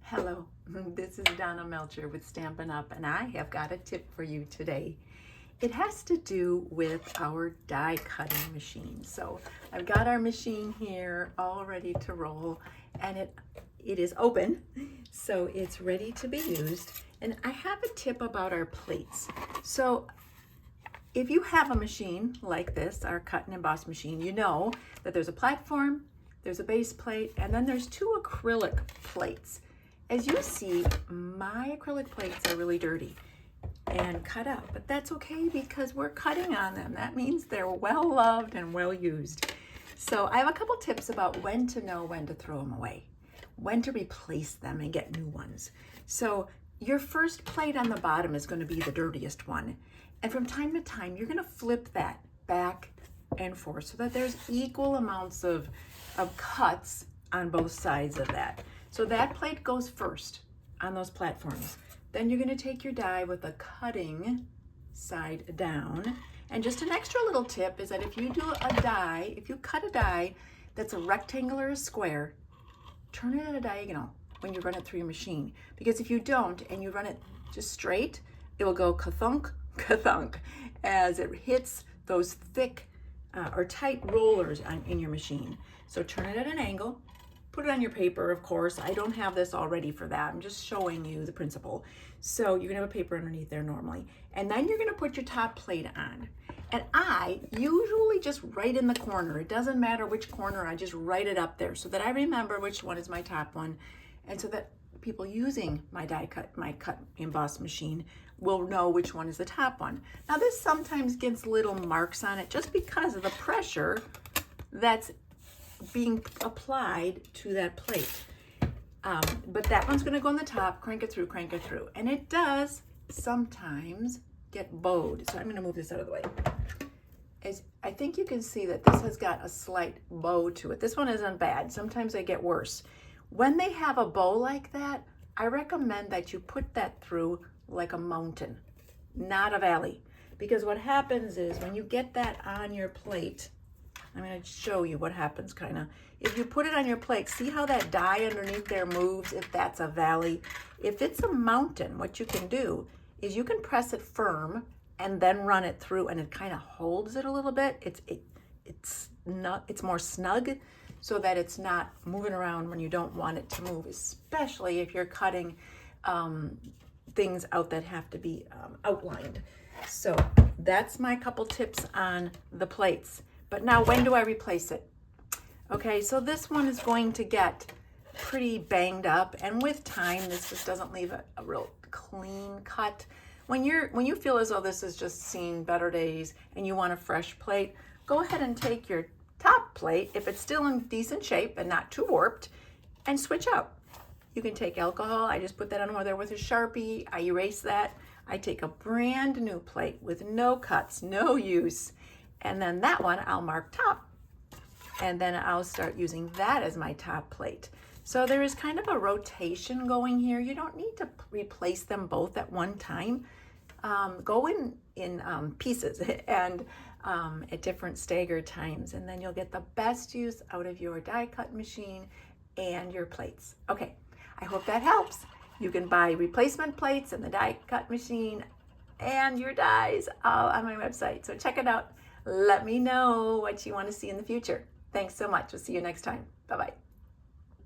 Hello, this is Donna Melcher with Stampin' Up, and I have got a tip for you today. It has to do with our die cutting machine. So I've got our machine here all ready to roll, and it is open, so it's ready to be used. And I have a tip about our plates. So if you have a machine like this, our cut and emboss machine, you know that there's a platform, there's a base plate, and then there's two acrylic plates. As you see, my acrylic plates are really dirty and cut up, but that's okay because we're cutting on them. That means they're well loved and well used. So I have a couple tips about when to know when to throw them away, when to replace them and get new ones. So your first plate on the bottom is going to be the dirtiest one. And from time to time, you're going to flip that back and forth so that there's equal amounts of cuts on both sides of that. So that plate goes first on those platforms. Then you're going to take your die with the cutting side down. And just an extra little tip is that if you do a die, if you cut a die that's a rectangle or a square, turn it at a diagonal when you run it through your machine. Because if you don't and you run it just straight, it will go ka-thunk, ka-thunk as it hits those thick or tight rollers in your machine. So turn it at an angle. Put it on your paper, of course. I don't have this all ready for that. I'm just showing you the principle. So you're gonna have a paper underneath there normally. And then you're gonna put your top plate on. And I usually just write in the corner. It doesn't matter which corner, I just write it up there so that I remember which one is my top one. And so that people using my my cut emboss machine will know which one is the top one. Now this sometimes gets little marks on it just because of the pressure that's being applied to that plate. But that one's gonna go on the top, crank it through. And it does sometimes get bowed. So I'm gonna move this out of the way. As I think you can see that this has got a slight bow to it. This one isn't bad. Sometimes they get worse. When they have a bow like that, I recommend that you put that through like a mountain, not a valley. Because what happens is when you get that on your plate, I'm going to show you what happens kind of. If you put it on your plate, see how that die underneath there moves if that's a valley? If it's a mountain, what you can do is you can press it firm and then run it through and it kind of holds it a little bit. It's more snug so that it's not moving around when you don't want it to move, especially if you're cutting things out that have to be outlined. So that's my couple tips on the plates. But now when do I replace it? Okay, so this one is going to get pretty banged up, and with time, this just doesn't leave a real clean cut. When you feel as though this has just seen better days and you want a fresh plate, go ahead and take your top plate, if it's still in decent shape and not too warped, and switch out. You can take alcohol. I just put that on there with a Sharpie. I erase that. I take a brand new plate with no cuts, no use. And then that one I'll mark top. And then I'll start using that as my top plate. So there is kind of a rotation going here. You don't need to replace them both at one time. Go in pieces and at different staggered times. And then you'll get the best use out of your die cut machine and your plates. Okay, I hope that helps. You can buy replacement plates and the die cut machine and your dies all on my website. So check it out. Let me know what you want to see in the future. Thanks so much. We'll see you next time. Bye-bye.